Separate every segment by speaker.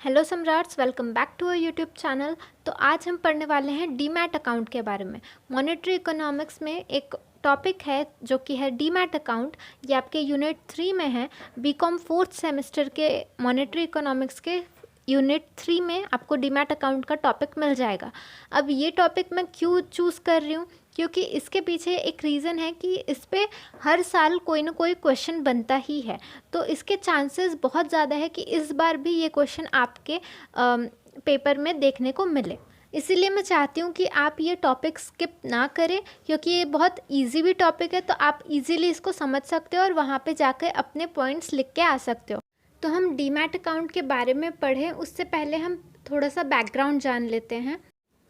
Speaker 1: Hello सम्राट्स, welcome back to our YouTube channel. तो आज हम पढ़ने वाले हैं डीमैट अकाउंट के बारे में। मॉनेटरी इकोनॉमिक्स में एक टॉपिक है जो कि है डीमैट अकाउंट। ये आपके यूनिट 3 में है। बीकॉम फोर्थ सेमेस्टर के मॉनेटरी इकोनॉमिक्स के यूनिट 3 में आपको डीमैट अकाउंट का टॉपिक मिल जाएगा। अब ये टॉपिक मैं क्यों चूज़ कर रही हूँ, क्योंकि इसके पीछे एक रीज़न है कि इस पे हर साल कोई ना कोई क्वेश्चन बनता ही है। तो इसके चांसेस बहुत ज़्यादा है कि इस बार भी ये क्वेश्चन आपके पेपर में देखने को मिले। इसीलिए मैं चाहती हूँ कि आप ये टॉपिक स्किप ना करें, क्योंकि ये बहुत इजी भी टॉपिक है, तो आप इजीली इसको समझ सकते हो और वहाँ पे जाकर अपने पॉइंट्स लिख के आ सकते हो। तो हम डीमैट अकाउंट के बारे में पढ़ें उससे पहले हम थोड़ा सा बैकग्राउंड जान लेते हैं।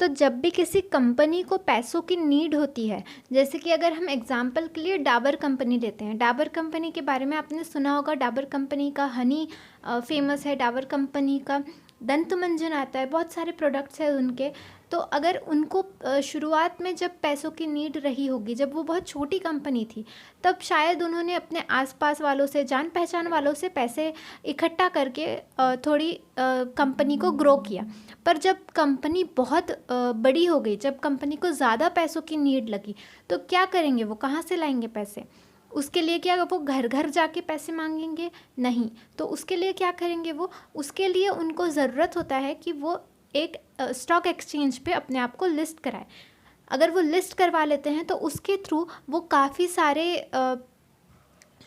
Speaker 1: तो जब भी किसी कंपनी को पैसों की नीड होती है, जैसे कि अगर हम एग्जांपल के लिए डाबर कंपनी लेते हैं। डाबर कंपनी के बारे में आपने सुना होगा। डाबर कंपनी का हनी फेमस है, डाबर कंपनी का दंत मंजन आता है, बहुत सारे प्रोडक्ट्स हैं उनके। तो अगर उनको शुरुआत में जब पैसों की नीड रही होगी, जब वो बहुत छोटी कंपनी थी, तब शायद उन्होंने अपने आसपास वालों से, जान पहचान वालों से पैसे इकट्ठा करके थोड़ी कंपनी को ग्रो किया। पर जब कंपनी बहुत बड़ी हो गई, जब कंपनी को ज़्यादा पैसों की नीड लगी, तो क्या करेंगे? वो कहाँ से लाएंगे पैसे? उसके लिए क्या वो घर घर जाके पैसे मांगेंगे? नहीं। तो उसके लिए क्या करेंगे वो? उसके लिए उनको ज़रूरत होता है कि वो एक स्टॉक एक्सचेंज पे अपने आप को लिस्ट कराए। अगर वो लिस्ट करवा लेते हैं तो उसके थ्रू वो काफ़ी सारे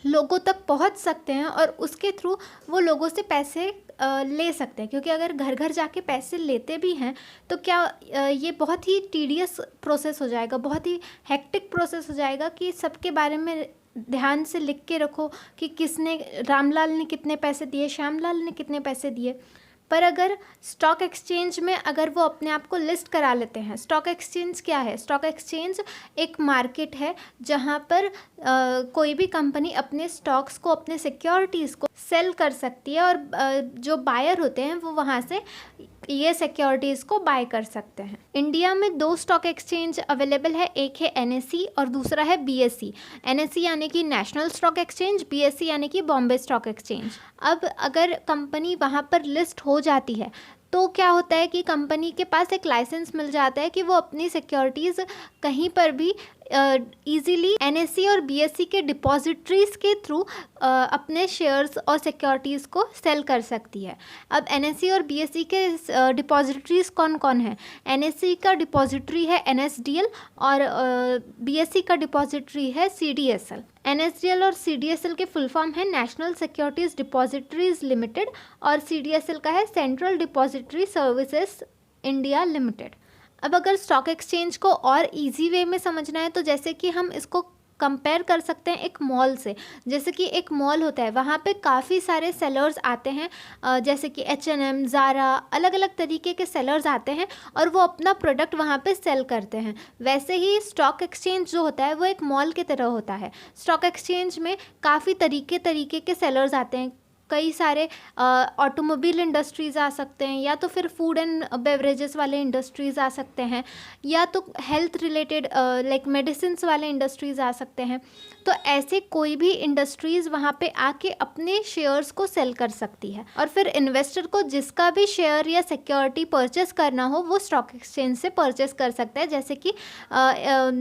Speaker 1: लोगों तक पहुंच सकते हैं और उसके थ्रू वो लोगों से पैसे ले सकते हैं। क्योंकि अगर घर घर जाके पैसे लेते भी हैं तो क्या ये बहुत ही टीडियस प्रोसेस हो जाएगा, बहुत ही हेक्टिक प्रोसेस हो जाएगा कि सबके बारे में ध्यान से लिख के रखो कि किसने, रामलाल ने कितने पैसे दिए, श्यामलाल ने कितने पैसे दिए। पर अगर स्टॉक एक्सचेंज में अगर वो अपने आप को लिस्ट करा लेते हैं। स्टॉक एक्सचेंज क्या है? स्टॉक एक्सचेंज एक मार्केट है जहाँ पर कोई भी कंपनी अपने स्टॉक्स को, अपने सिक्योरिटीज़ को सेल कर सकती है और जो बायर होते हैं वो वहाँ से ये सिक्योरिटीज़ को बाय कर सकते हैं। इंडिया में 2 स्टॉक एक्सचेंज अवेलेबल है, एक है एनएसई और दूसरा है बीएसई। एनएसई यानी कि नेशनल स्टॉक एक्सचेंज, बीएसई यानी कि बॉम्बे स्टॉक एक्सचेंज। अब अगर कंपनी वहाँ पर लिस्ट हो जाती है तो क्या होता है कि कंपनी के पास एक लाइसेंस मिल जाता है कि वो अपनी सिक्योरिटीज़ कहीं पर भी ईजीली एनएसई और बीएसई के डिपॉजिटरीज के थ्रू अपने शेयर्स और सिक्योरिटीज़ को सेल कर सकती है। अब एनएसई और बीएसई के डिपॉजिटरीज कौन कौन है? एनएसई का डिपॉजिटरी है एनएसडीएल और बीएसई का डिपॉजिटरी है सीडीएसएल। एनएसडीएल और सीडीएसएल के फुल फॉर्म है नेशनल सिक्योरिटीज़ डिपॉजिटरीज लिमिटेड और सीडीएसएल का है central depository services India limited. अब अगर स्टॉक एक्सचेंज को और इजी वे में समझना है तो जैसे कि हम इसको कंपेयर कर सकते हैं एक मॉल से। जैसे कि एक मॉल होता है, वहाँ पे काफ़ी सारे सेलर्स आते हैं, जैसे कि H&M, ज़ारा, अलग अलग तरीके के सेलर्स आते हैं और वो अपना प्रोडक्ट वहाँ पे सेल करते हैं। वैसे ही स्टॉक एक्सचेंज जो होता है वो एक मॉल की तरह होता है। स्टॉक एक्सचेंज में काफ़ी तरीके के सेलर्स आते हैं। कई सारे ऑटोमोबाइल इंडस्ट्रीज़ आ सकते हैं, या तो फिर फूड एंड बेवरेजेस वाले इंडस्ट्रीज़ आ सकते हैं, या तो हेल्थ रिलेटेड लाइक मेडिसिन्स वाले इंडस्ट्रीज़ आ सकते हैं। तो ऐसे कोई भी इंडस्ट्रीज़ वहाँ पे आके अपने शेयर्स को सेल कर सकती है और फिर इन्वेस्टर को जिसका भी शेयर या सिक्योरिटी परचेस करना हो वो स्टॉक एक्सचेंज से परचेस कर सकता है। जैसे कि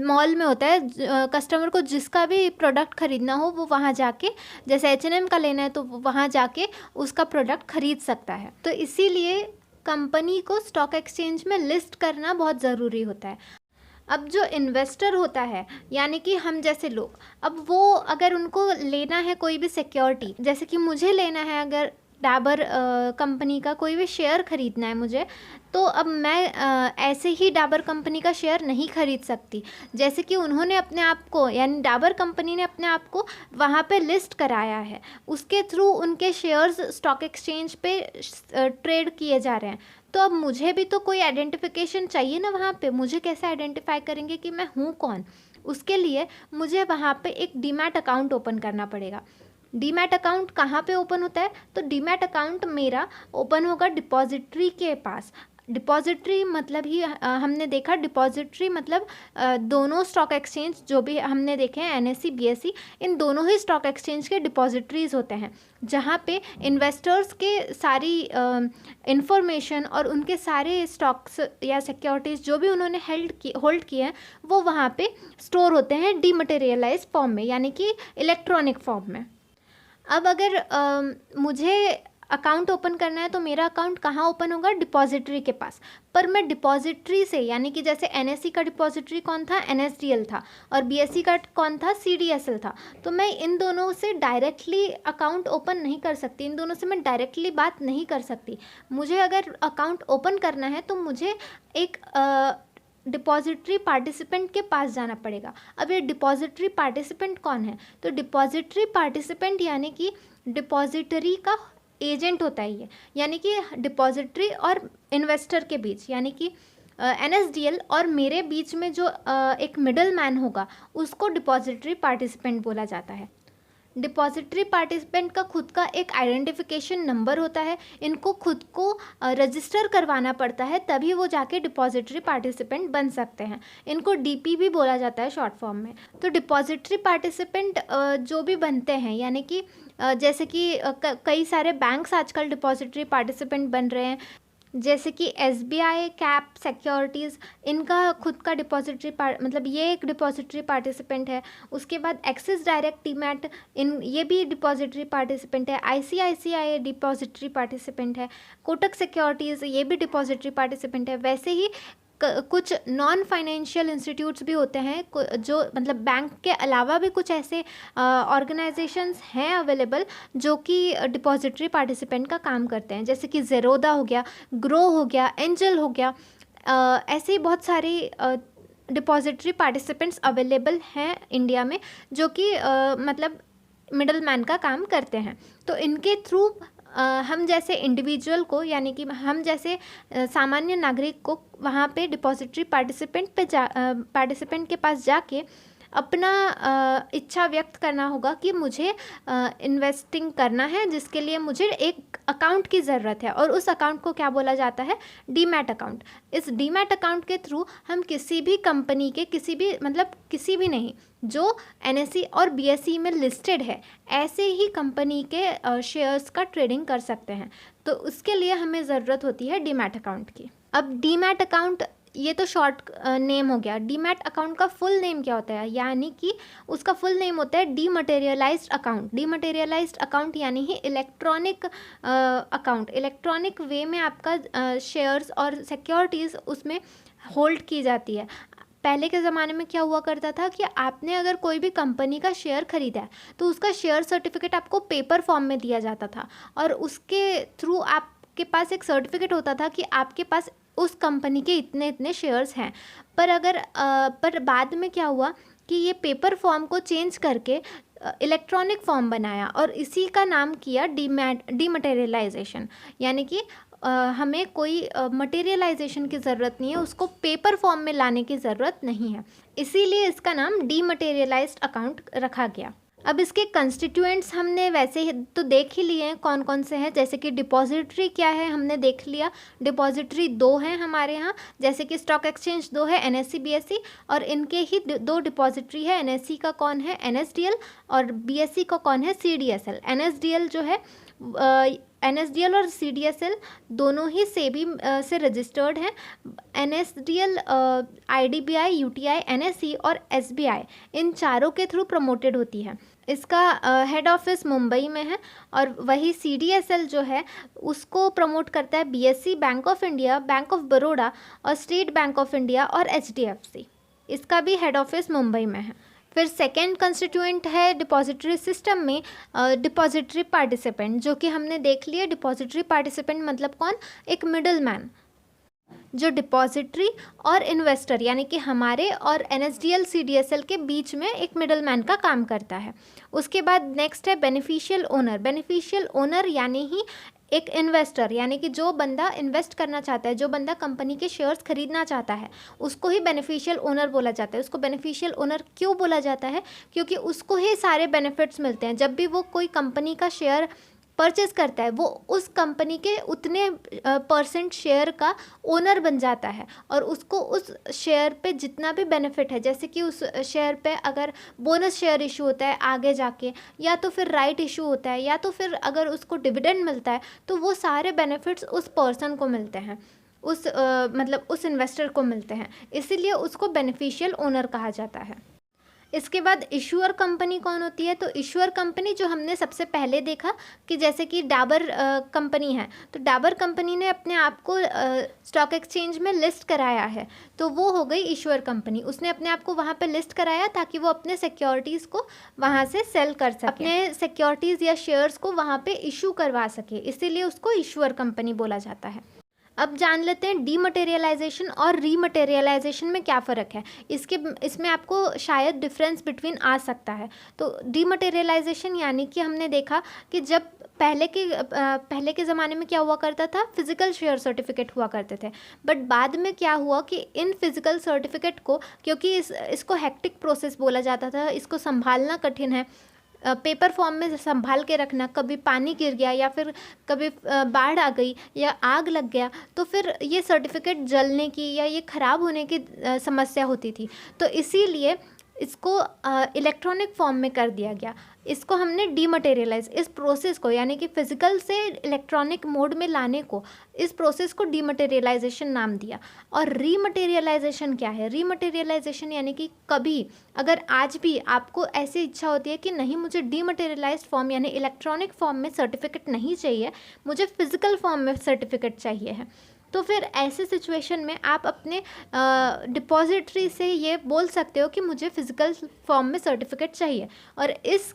Speaker 1: मॉल में होता है, कस्टमर को जिसका भी प्रोडक्ट खरीदना हो वो वहाँ जाके, जैसे H&M का लेना है तो वहाँ जाके उसका प्रोडक्ट खरीद सकता है। तो इसीलिए कंपनी को स्टॉक एक्सचेंज में लिस्ट करना बहुत ज़रूरी होता है। अब जो इन्वेस्टर होता है, यानी कि हम जैसे लोग, अब वो अगर उनको लेना है कोई भी सिक्योरिटी, जैसे कि मुझे लेना है अगर डाबर कंपनी का कोई भी शेयर ख़रीदना है मुझे, तो अब मैं ऐसे ही डाबर कंपनी का शेयर नहीं खरीद सकती। जैसे कि उन्होंने अपने आप को, यानी डाबर कंपनी ने अपने आप को वहाँ पे लिस्ट कराया है, उसके थ्रू उनके शेयर्स स्टॉक एक्सचेंज पे ट्रेड किए जा रहे हैं। तो अब मुझे भी तो कोई आइडेंटिफिकेशन चाहिए ना वहाँ पे। मुझे कैसे आइडेंटिफाई करेंगे कि मैं हूँ कौन? उसके लिए मुझे वहाँ पे एक डीमैट अकाउंट ओपन करना पड़ेगा। डीमैट अकाउंट कहाँ पे ओपन होता है? तो डीमैट अकाउंट मेरा ओपन होगा डिपॉजिटरी के पास। डिपॉजिटरी मतलब ही हमने देखा डिपॉजिटरी मतलब दोनों स्टॉक एक्सचेंज जो भी हमने देखे हैं एनएससी बीएसई, इन दोनों ही स्टॉक एक्सचेंज के डिपॉजिटरीज होते हैं जहाँ पे इन्वेस्टर्स के सारी इंफॉर्मेशन और उनके सारे स्टॉक्स या सिक्योरिटीज़ जो भी उन्होंने होल्ड किए हैं वो वहाँ पे स्टोर होते हैं डीमटेरियलाइज फॉर्म में, यानी कि इलेक्ट्रॉनिक फॉर्म में। अब अगर मुझे अकाउंट ओपन करना है तो मेरा अकाउंट कहाँ ओपन होगा? डिपॉजिटरी के पास। पर मैं डिपॉजिटरी से, यानी कि जैसे एनएससी का डिपॉजिटरी कौन था? एनएसडीएल था, और बीएसई का कौन था? सीडीएसएल था। तो मैं इन दोनों से डायरेक्टली अकाउंट ओपन नहीं कर सकती, इन दोनों से मैं डायरेक्टली बात नहीं कर सकती। मुझे अगर अकाउंट ओपन करना है तो मुझे एक डिपॉजिटरी पार्टिसिपेंट के पास जाना पड़ेगा। अब ये डिपॉजिटरी पार्टिसिपेंट कौन है? तो डिपॉजिटरी पार्टिसिपेंट यानी कि डिपॉजिटरी का एजेंट होता है ये, यानी कि डिपॉजिटरी और इन्वेस्टर के बीच, यानी कि एनएसडीएल और मेरे बीच में जो एक मिडल मैन होगा उसको डिपॉजिटरी पार्टिसिपेंट बोला जाता है। डिपॉजिटरी पार्टिसिपेंट का खुद का एक आइडेंटिफिकेशन नंबर होता है, इनको खुद को रजिस्टर करवाना पड़ता है तभी वो जाके डिपॉजिटरी पार्टिसिपेंट बन सकते हैं। इनको डीपी भी बोला जाता है शॉर्ट फॉर्म में। तो डिपॉजिटरी पार्टिसिपेंट जो भी बनते हैं, यानी कि जैसे कि कई सारे बैंक्स आजकल डिपॉजिटरी पार्टिसिपेंट बन रहे हैं, जैसे कि एसबीआई, कैप सिक्योरिटीज़, इनका खुद का डिपॉजिटरी मतलब ये एक डिपॉजिटरी पार्टिसिपेंट है। उसके बाद एक्सिस डायरेक्ट, डीमैट, इन ये भी डिपॉजिटरी पार्टिसिपेंट है। आईसीआईसीआई डिपॉजिटरी पार्टिसिपेंट है। कोटक सिक्योरिटीज़ ये भी डिपॉजिटरी पार्टिसिपेंट है। वैसे ही कुछ नॉन फाइनेंशियल इंस्टीट्यूट्स भी होते हैं जो मतलब बैंक के अलावा भी कुछ ऐसे ऑर्गेनाइजेशंस हैं अवेलेबल जो कि डिपॉजिटरी पार्टिसिपेंट का काम करते हैं, जैसे कि ज़ेरोदा हो गया, ग्रो हो गया, एंजल हो गया। ऐसे ही बहुत सारी डिपॉजिटरी पार्टिसिपेंट्स अवेलेबल हैं इंडिया में जो कि मतलब मिडल मैन का काम करते हैं। तो इनके थ्रू हम जैसे इंडिविजुअल को, यानी कि हम जैसे सामान्य नागरिक को वहाँ पे डिपॉजिटरी पार्टिसिपेंट के पास जाके अपना इच्छा व्यक्त करना होगा कि मुझे इन्वेस्टिंग करना है, जिसके लिए मुझे एक अकाउंट की ज़रूरत है, और उस अकाउंट को क्या बोला जाता है? Demat account. इस डीमैट अकाउंट के थ्रू हम किसी भी कंपनी के किसी भी नहीं, जो एनएसई और बीएसई में लिस्टेड है ऐसे ही कंपनी के शेयर्स का ट्रेडिंग कर सकते हैं। तो उसके लिए हमें ज़रूरत होती है डीमैट अकाउंट की। अब डीमैट अकाउंट ये तो शॉर्ट नेम हो गया। डीमैट अकाउंट का फुल नेम क्या होता है? यानी कि उसका फुल नेम होता है डीमटेरियलाइज्ड अकाउंट। डीमटेरियलाइज्ड अकाउंट यानी ही इलेक्ट्रॉनिक अकाउंट। इलेक्ट्रॉनिक वे में आपका शेयर्स और सिक्योरिटीज़ उसमें होल्ड की जाती है। पहले के ज़माने में क्या हुआ करता था कि आपने अगर कोई भी कंपनी का शेयर खरीदा है तो उसका शेयर सर्टिफिकेट आपको पेपर फॉर्म में दिया जाता था, और उसके थ्रू आपके पास एक सर्टिफिकेट होता था कि आपके पास उस कंपनी के इतने इतने शेयर्स हैं। पर बाद में क्या हुआ कि ये पेपर फॉर्म को चेंज करके इलेक्ट्रॉनिक फॉर्म बनाया, और इसी का नाम किया डीमटेरियलाइजेशन। यानी कि हमें कोई मटेरियलाइजेशन की ज़रूरत नहीं है, उसको पेपर फॉर्म में लाने की ज़रूरत नहीं है, इसीलिए इसका नाम डीमटेरियलाइज्ड अकाउंट रखा गया। अब इसके कंस्टिट्यूएंट्स हमने वैसे ही तो देख ही लिए हैं कौन कौन से हैं। जैसे कि डिपॉजिटरी क्या है हमने देख लिया। डिपॉजिटरी दो हैं हमारे यहाँ, जैसे कि स्टॉक एक्सचेंज दो है, एनएससी बीएसई, और इनके ही दो डिपॉजिटरी है। एनएससी का कौन है? एनएसडीएल, और बीएसई का कौन है? सीडीएसएल। एनएसडीएल जो है एनएसडीएल और सीडीएसएल दोनों ही सेबी से रजिस्टर्ड हैं। एनएसडीएल आईडीबीआई, यूटीआई, एनएसई और एसबीआई इन चारों के थ्रू प्रमोटेड होती है। इसका हेड ऑफिस मुंबई में है, और वही सीडीएसएल जो है उसको प्रमोट करता है BSE, bank of India, bank of Baroda और स्टेट बैंक ऑफ इंडिया और एचडीएफसी। इसका भी हेड ऑफिस मुंबई में है। फिर सेकेंड कंस्टिट्यूएंट है डिपॉजिटरी सिस्टम में डिपॉजिटरी पार्टिसिपेंट, जो कि हमने देख लिया। डिपॉजिटरी पार्टिसिपेंट मतलब कौन? एक मिडल मैन जो डिपॉजिटरी और इन्वेस्टर यानी कि हमारे और एनएसडीएल सीडीएसएल के बीच में एक मिडल मैन का काम करता है। उसके बाद नेक्स्ट है बेनिफिशियल ओनर। बेनिफिशियल ओनर यानी ही एक इन्वेस्टर, यानी कि जो बंदा इन्वेस्ट करना चाहता है, जो बंदा कंपनी के शेयर्स खरीदना चाहता है, उसको ही बेनिफिशियल ओनर बोला जाता है। उसको बेनिफिशियल ओनर क्यों बोला जाता है? क्योंकि उसको ही सारे बेनिफिट्स मिलते हैं। जब भी वो कोई कंपनी का शेयर परचेस करता है वो उस कंपनी के उतने परसेंट शेयर का ओनर बन जाता है, और उसको उस शेयर पे जितना भी बेनिफिट है, जैसे कि उस शेयर पे अगर बोनस शेयर इशू होता है आगे जाके, या तो फिर राइट इशू होता है, या तो फिर अगर उसको डिविडेंड मिलता है, तो वो सारे बेनिफिट्स उस पर्सन को मिलते हैं, उस मतलब उस इन्वेस्टर को मिलते हैं, इसीलिए उसको बेनिफिशियल ओनर कहा जाता है। इसके बाद इशूअर कंपनी कौन होती है? तो इशूअर कंपनी जो हमने सबसे पहले देखा कि जैसे कि डाबर कंपनी है, तो डाबर कंपनी ने अपने आप को स्टॉक एक्सचेंज में लिस्ट कराया है, तो वो हो गई इशूअर कंपनी। उसने अपने आप को वहाँ पे लिस्ट कराया ताकि वो अपने सिक्योरिटीज़ को वहाँ से सेल कर सके, अपने सिक्योरिटीज़ या शेयर्स को वहाँ पे इशू करवा सके, इसीलिए उसको इशूअर कंपनी बोला जाता है। अब जान लेते हैं डीमटेरियलाइजेशन और रीमटेरियलाइजेशन में क्या फ़र्क है। इसमें आपको शायद डिफरेंस बिटवीन आ सकता है। तो डीमटेरियलाइजेशन यानी कि हमने देखा कि जब पहले के ज़माने में क्या हुआ करता था, फिज़िकल शेयर सर्टिफिकेट हुआ करते थे, बट बाद में क्या हुआ कि इन फिज़िकल सर्टिफिकेट को, क्योंकि इसको हेक्टिक प्रोसेस बोला जाता था, इसको संभालना कठिन है, पेपर फॉर्म में संभाल के रखना, कभी पानी गिर गया या फिर कभी बाढ़ आ गई या आग लग गया तो फिर ये सर्टिफिकेट जलने की या ये ख़राब होने की समस्या होती थी। तो इसीलिए इसको इलेक्ट्रॉनिक फॉर्म में कर दिया गया। इसको हमने डीमटेरियलाइज, इस प्रोसेस को यानी कि फ़िज़िकल से इलेक्ट्रॉनिक मोड में लाने को, इस प्रोसेस को डीमटेरियलाइजेशन नाम दिया। और रीमटेरियलाइजेशन क्या है? रीमटेरियलाइजेशन यानी कि कभी अगर आज भी आपको ऐसी इच्छा होती है कि नहीं, मुझे डीमटेरियलाइज्ड फॉर्म यानी इलेक्ट्रॉनिक फॉर्म में सर्टिफिकेट नहीं चाहिए, मुझे फ़िज़िकल फॉर्म में सर्टिफिकेट चाहिए है, तो फिर ऐसे सिचुएशन में आप अपने डिपॉजिटरी से ये बोल सकते हो कि मुझे फ़िज़िकल फॉर्म में सर्टिफिकेट चाहिए। और इस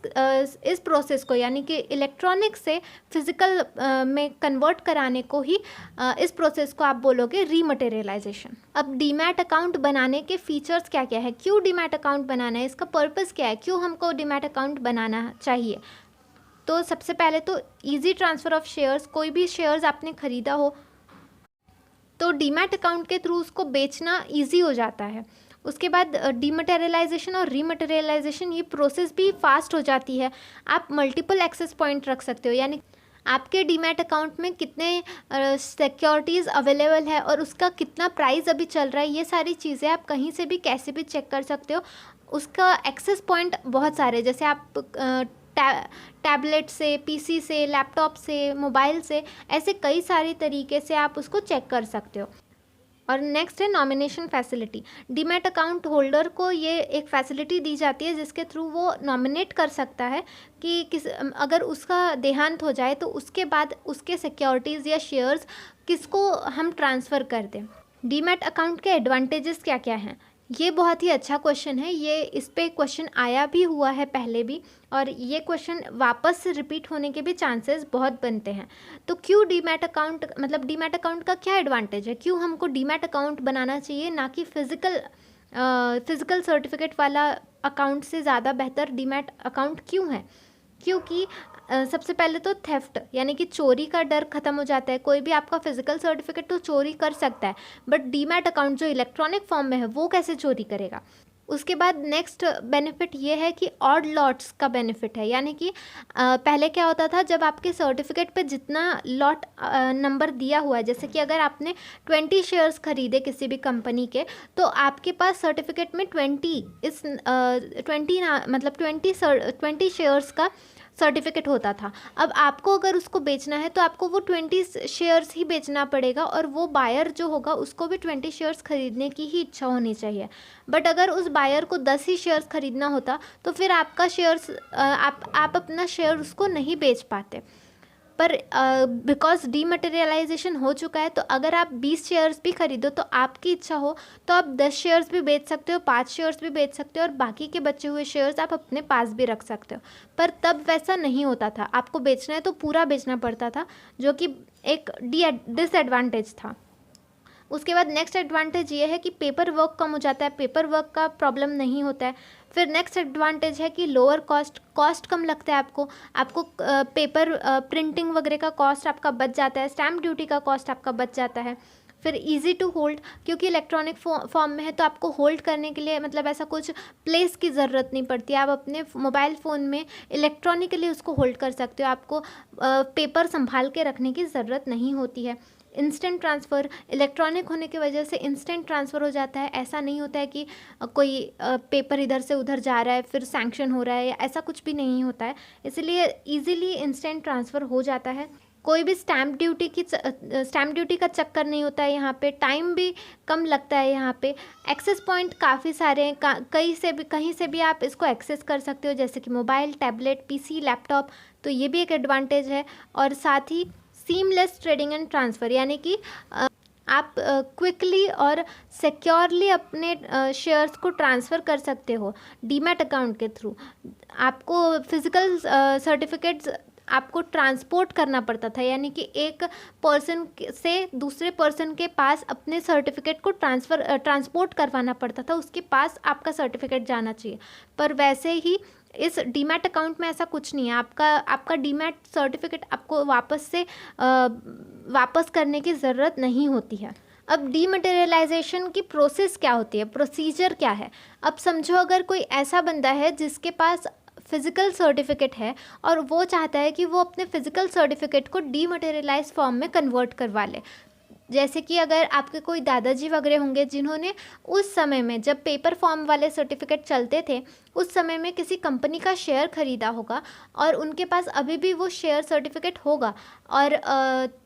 Speaker 1: प्रोसेस को यानी कि इलेक्ट्रॉनिक से फ़िज़िकल में कन्वर्ट कराने को ही इस प्रोसेस को आप बोलोगे रीमटेरियलाइजेशन। अब डीमैट अकाउंट बनाने के फीचर्स क्या क्या है, क्यों डीमैट अकाउंट बनाना है, इसका पर्पस क्या है, क्यों हमको डीमैट अकाउंट बनाना चाहिए? तो सबसे पहले तो ईजी ट्रांसफ़र ऑफ शेयर्स, कोई भी शेयर्स आपने ख़रीदा हो तो डीमैट अकाउंट के थ्रू उसको बेचना इजी हो जाता है। उसके बाद डीमटेरियलाइजेशन और रीमटेरियलाइजेशन, ये प्रोसेस भी फास्ट हो जाती है। आप मल्टीपल एक्सेस पॉइंट रख सकते हो, यानी आपके डीमैट अकाउंट में कितने सिक्योरिटीज़ अवेलेबल है और उसका कितना प्राइस अभी चल रहा है, ये सारी चीज़ें आप कहीं से भी कैसे भी चेक कर सकते हो। उसका एक्सेस पॉइंट बहुत सारे, जैसे आप टैबलेट से, पीसी से, लैपटॉप से, मोबाइल से, ऐसे कई सारे तरीके से आप उसको चेक कर सकते हो। और नेक्स्ट है nomination facility. Demat account holder को ये एक फैसिलिटी दी जाती है जिसके थ्रू वो नॉमिनेट कर सकता है कि अगर उसका देहांत हो जाए तो उसके बाद उसके सिक्योरिटीज़ या शेयर्स किसको हम ट्रांसफ़र कर दें। डीमैट अकाउंट के एडवांटेजेस क्या क्या हैं? ये बहुत ही अच्छा क्वेश्चन है। इस पे क्वेश्चन आया भी हुआ है पहले भी, और ये क्वेश्चन वापस से रिपीट होने के भी चांसेस बहुत बनते हैं। तो क्यों डीमैट अकाउंट, मतलब डीमैट अकाउंट का क्या एडवांटेज है, क्यों हमको डीमैट अकाउंट बनाना चाहिए, ना कि फ़िज़िकल सर्टिफिकेट वाला अकाउंट से ज़्यादा बेहतर डीमैट अकाउंट क्यों है? क्योंकि सबसे पहले तो थेफ्ट यानी कि चोरी का डर ख़त्म हो जाता है। कोई भी आपका फ़िज़िकल सर्टिफिकेट तो चोरी कर सकता है, बट डीमैट अकाउंट जो इलेक्ट्रॉनिक फॉर्म में है वो कैसे चोरी करेगा? उसके बाद नेक्स्ट बेनिफिट ये है कि ऑड लॉट्स का बेनिफिट है, यानी कि पहले क्या होता था, जब आपके सर्टिफिकेट पे जितना लॉट नंबर दिया हुआ है, जैसे कि अगर आपने 20 शेयर्स खरीदे किसी भी कंपनी के, तो आपके पास सर्टिफिकेट में 20 शेयर्स का सर्टिफिकेट होता था। अब आपको अगर उसको बेचना है तो आपको वो 20 शेयर्स ही बेचना पड़ेगा, और वो बायर जो होगा उसको भी 20 शेयर्स खरीदने की ही इच्छा होनी चाहिए। बट अगर उस बायर को 10 ही शेयर्स खरीदना होता तो फिर आपका शेयर्स आप अपना शेयर उसको नहीं बेच पाते। पर बिकॉज डीमटेरियलाइजेशन हो चुका है, तो अगर आप 20 शेयर्स भी खरीदो तो आपकी इच्छा हो तो आप 10 शेयर्स भी बेच सकते हो, 5 शेयर्स भी बेच सकते हो, और बाकी के बचे हुए शेयर्स आप अपने पास भी रख सकते हो। पर तब वैसा नहीं होता था, आपको बेचना है तो पूरा बेचना पड़ता था, जो कि एक डिसएडवांटेज था। उसके बाद नेक्स्ट एडवांटेज ये है कि पेपर वर्क कम हो जाता है, पेपर वर्क का प्रॉब्लम नहीं होता है। फिर नेक्स्ट एडवांटेज है कि लोअर कॉस्ट कम लगता है आपको पेपर प्रिंटिंग वगैरह का कॉस्ट आपका बच जाता है, स्टैम्प ड्यूटी का कॉस्ट आपका बच जाता है। फिर इजी टू होल्ड, क्योंकि इलेक्ट्रॉनिक फॉर्म में है तो आपको होल्ड करने के लिए मतलब ऐसा कुछ प्लेस की ज़रूरत नहीं पड़ती, आप अपने मोबाइल फ़ोन में इलेक्ट्रॉनिकली उसको होल्ड कर सकते हो, आपको पेपर संभाल के रखने की ज़रूरत नहीं होती है। इंस्टेंट ट्रांसफ़र, इलेक्ट्रॉनिक होने की वजह से इंस्टेंट ट्रांसफ़र हो जाता है, ऐसा नहीं होता है कि कोई पेपर इधर से उधर जा रहा है फिर सैंक्शन हो रहा है, या ऐसा कुछ भी नहीं होता है, इसलिए इजीली इंस्टेंट ट्रांसफ़र हो जाता है। कोई भी स्टैम्प ड्यूटी का चक्कर नहीं होता है यहाँ पे, टाइम भी कम लगता है यहाँ पे। एक्सेस पॉइंट काफ़ी सारे हैं, कहीं से भी आप इसको एक्सेस कर सकते हो, जैसे कि मोबाइल, टैबलेट, पीसी, लैपटॉप, तो ये भी एक एडवांटेज है। और साथ ही सीमलेस ट्रेडिंग एंड ट्रांसफ़र, यानी कि आप क्विकली और सिक्योरली अपने शेयर्स को ट्रांसफ़र कर सकते हो डीमैट अकाउंट के थ्रू। आपको फिज़िकल सर्टिफिकेट्स आपको ट्रांसपोर्ट करना पड़ता था, यानी कि एक पर्सन से दूसरे पर्सन के पास अपने सर्टिफिकेट को ट्रांसपोर्ट करवाना पड़ता था, उसके पास आपका सर्टिफिकेट जाना चाहिए। पर वैसे ही इस डीमैट अकाउंट में ऐसा कुछ नहीं है, आपका डीमैट सर्टिफिकेट आपको वापस करने की ज़रूरत नहीं होती है। अब डीमटेरियलाइजेशन की प्रोसेस क्या होती है, प्रोसीजर क्या है। अब समझो अगर कोई ऐसा बंदा है जिसके पास फिज़िकल सर्टिफिकेट है और वो चाहता है कि वो अपने फिज़िकल सर्टिफिकेट को डीमटेरियलाइज फॉर्म में कन्वर्ट करवा ले। जैसे कि अगर आपके कोई दादाजी वगैरह होंगे जिन्होंने उस समय में जब पेपर फॉर्म वाले सर्टिफिकेट चलते थे उस समय में किसी कंपनी का शेयर ख़रीदा होगा और उनके पास अभी भी वो शेयर सर्टिफिकेट होगा और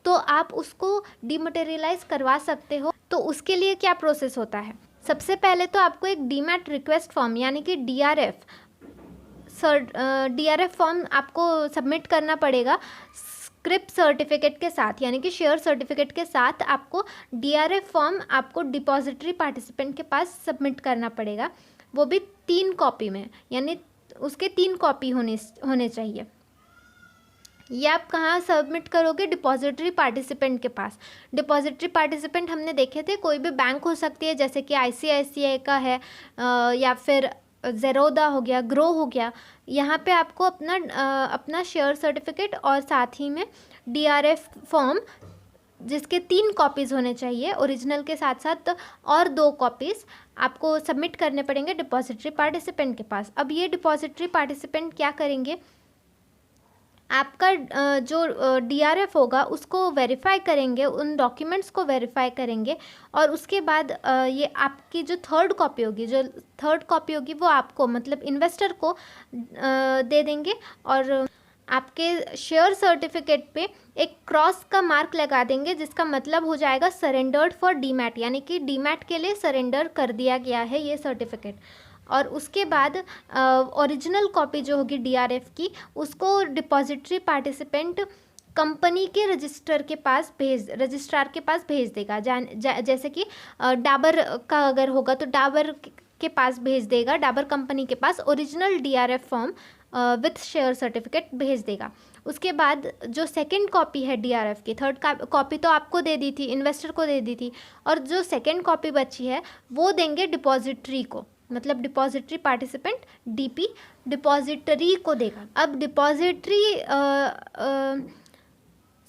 Speaker 1: तो आप उसको डीमटेरियलाइज करवा सकते हो। तो उसके लिए क्या प्रोसेस होता है, सबसे पहले तो आपको एक डीमैट रिक्वेस्ट फॉर्म यानी कि डीआरएफ फॉर्म आपको सबमिट करना पड़ेगा स्क्रिप्ट सर्टिफिकेट के साथ, यानी कि शेयर सर्टिफिकेट के साथ आपको डीआरएफ फॉर्म आपको डिपॉजिटरी पार्टिसिपेंट के पास सबमिट करना पड़ेगा, वो भी 3 कॉपी में, यानी उसके 3 कॉपी होने चाहिए। ये आप कहाँ सबमिट करोगे, डिपॉजिटरी पार्टिसिपेंट के पास। डिपॉजिटरी पार्टिसिपेंट हमने देखे थे, कोई भी बैंक हो सकती है, जैसे कि आईसीआईसीआई का है या फिर ज़ेरोदा हो गया, ग्रो हो गया। यहाँ पे आपको अपना शेयर सर्टिफिकेट और साथ ही में डीआरएफ फॉर्म जिसके 3 कॉपीज़ होने चाहिए ओरिजिनल के साथ साथ, और 2 कॉपीज़ आपको सबमिट करने पड़ेंगे डिपॉजिटरी पार्टिसिपेंट के पास। अब ये डिपॉजिटरी पार्टिसिपेंट क्या करेंगे, आपका जो डीआरएफ होगा उसको वेरीफाई करेंगे, उन डॉक्यूमेंट्स को वेरीफाई करेंगे और उसके बाद ये आपकी जो थर्ड कॉपी होगी वो आपको मतलब इन्वेस्टर को दे देंगे और आपके शेयर सर्टिफिकेट पे एक क्रॉस का मार्क लगा देंगे, जिसका मतलब हो जाएगा सरेंडर्ड फॉर डीमैट, यानी कि डीमैट के लिए सरेंडर कर दिया गया है ये सर्टिफिकेट। और उसके बाद ओरिजिनल कॉपी जो होगी डीआरएफ की उसको डिपॉजिटरी पार्टिसिपेंट कंपनी के रजिस्ट्रार के पास भेज देगा। जैसे कि डाबर का अगर होगा तो डाबर के पास भेज देगा, डाबर कंपनी के पास original DRF form with share certificate भेज देगा। उसके बाद जो सेकंड कॉपी है डीआरएफ की, थर्ड कॉपी तो आपको दे दी थी, इन्वेस्टर को दे दी थी, और जो सेकंड कॉपी बची है वो देंगे डिपॉजिटरी को, मतलब डिपॉजिटरी पार्टिसिपेंट डीपी डिपॉजिटरी को देगा। अब डिपॉजिटरी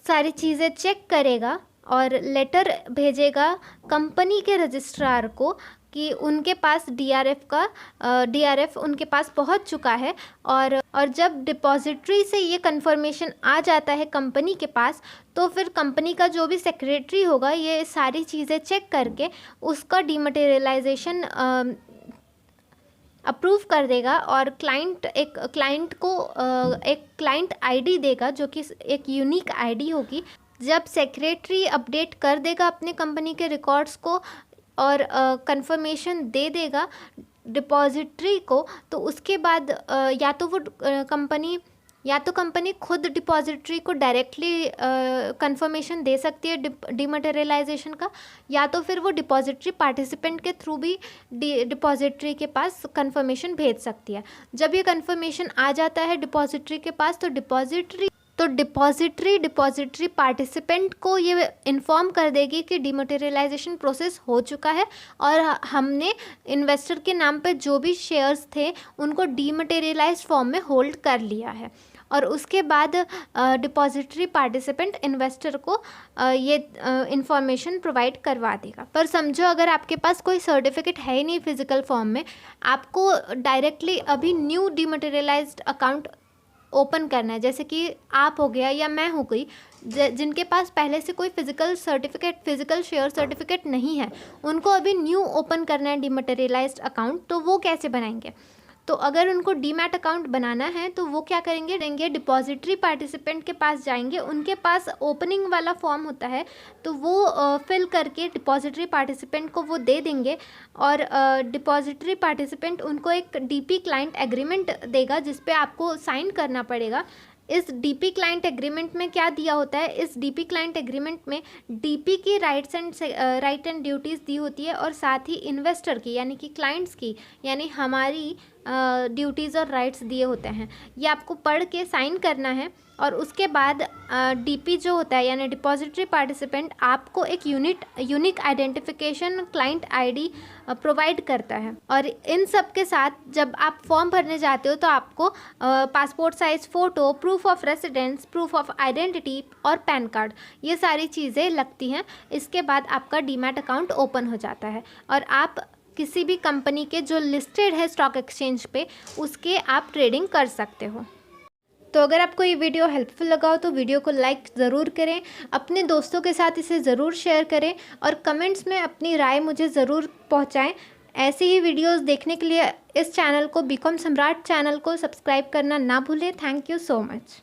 Speaker 1: सारी चीज़ें चेक करेगा और लेटर भेजेगा कंपनी के रजिस्ट्रार को कि उनके पास डीआरएफ उनके पास पहुंच चुका है। और जब डिपॉजिटरी से ये कंफर्मेशन आ जाता है कंपनी के पास, तो फिर कंपनी का जो भी सेक्रेटरी होगा ये सारी चीज़ें चेक करके उसका डीमटेरियलाइजेशन अप्रूव कर देगा और क्लाइंट को एक क्लाइंट आईडी देगा जो कि एक यूनिक आईडी होगी। जब सेक्रेटरी अपडेट कर देगा अपने कंपनी के रिकॉर्ड्स को और कंफर्मेशन दे देगा डिपॉजिटरी को, तो उसके बाद या तो कंपनी खुद डिपॉजिटरी को डायरेक्टली कंफर्मेशन दे सकती है डीमटेरियलाइजेशन का, या तो फिर वो डिपॉजिटरी पार्टिसिपेंट के थ्रू भी डिपॉजिटरी के पास कंफर्मेशन भेज सकती है। जब ये कंफर्मेशन आ जाता है डिपॉजिटरी के पास तो डिपॉजिटरी पार्टिसिपेंट को ये इन्फॉर्म कर देगी कि डीमटेरियलाइजेशन प्रोसेस हो चुका है और हमने इन्वेस्टर के नाम पे जो भी शेयर्स थे उनको डीमटेरियलाइज्ड फॉर्म में होल्ड कर लिया है। और उसके बाद डिपॉजिटरी पार्टिसिपेंट इन्वेस्टर को ये इंफॉर्मेशन प्रोवाइड करवा देगा। पर समझो अगर आपके पास कोई सर्टिफिकेट है ही नहीं फिजिकल फॉर्म में, आपको डायरेक्टली अभी न्यू डीमटेरियलाइज्ड अकाउंट ओपन करना है, जैसे कि आप हो गया या मैं हो गई, जिनके पास पहले से कोई physical certificate, physical share certificate नहीं है, उनको अभी न्यू ओपन करना है डीमटेरियलाइज्ड अकाउंट। तो वो कैसे बनाएंगे? तो अगर उनको डीमैट अकाउंट बनाना है तो वो क्या करेंगे, डिपॉजिटरी पार्टिसिपेंट के पास जाएंगे, उनके पास ओपनिंग वाला फॉर्म होता है तो वो फिल करके डिपॉजिटरी पार्टिसिपेंट को वो दे देंगे, और डिपॉजिटरी पार्टिसिपेंट उनको एक डीपी क्लाइंट एग्रीमेंट देगा जिस पे आपको साइन करना पड़ेगा। इस डीपी क्लाइंट एग्रीमेंट में क्या दिया होता है, इस डीपी क्लाइंट एग्रीमेंट में डीपी की राइट एंड ड्यूटीज़ दी होती है, और साथ ही इन्वेस्टर की यानी कि क्लाइंट्स की यानी हमारी ड्यूटीज़ और राइट्स दिए होते हैं। ये आपको पढ़ के साइन करना है, और उसके बाद डीपी जो होता है यानी डिपॉजिटरी पार्टिसिपेंट आपको एक unique identification client ID provide करता है। और इन सब के साथ जब आप फॉर्म भरने जाते हो तो आपको passport size photo, proof of residence, proof of identity और पैन कार्ड, ये सारी चीज़ें लगती हैं। इसके बाद आपका डीमैट अकाउंट ओपन हो जाता है, और आप किसी भी कंपनी के जो लिस्टेड है स्टॉक एक्सचेंज पे, उसके आप ट्रेडिंग कर सकते हो। तो अगर आपको ये वीडियो हेल्पफुल लगा हो तो वीडियो को लाइक ज़रूर करें, अपने दोस्तों के साथ इसे ज़रूर शेयर करें, और कमेंट्स में अपनी राय मुझे ज़रूर पहुंचाएं। ऐसे ही वीडियोस देखने के लिए इस चैनल को, बीकॉम सम्राट चैनल को सब्सक्राइब करना ना भूलें। Thank you so much.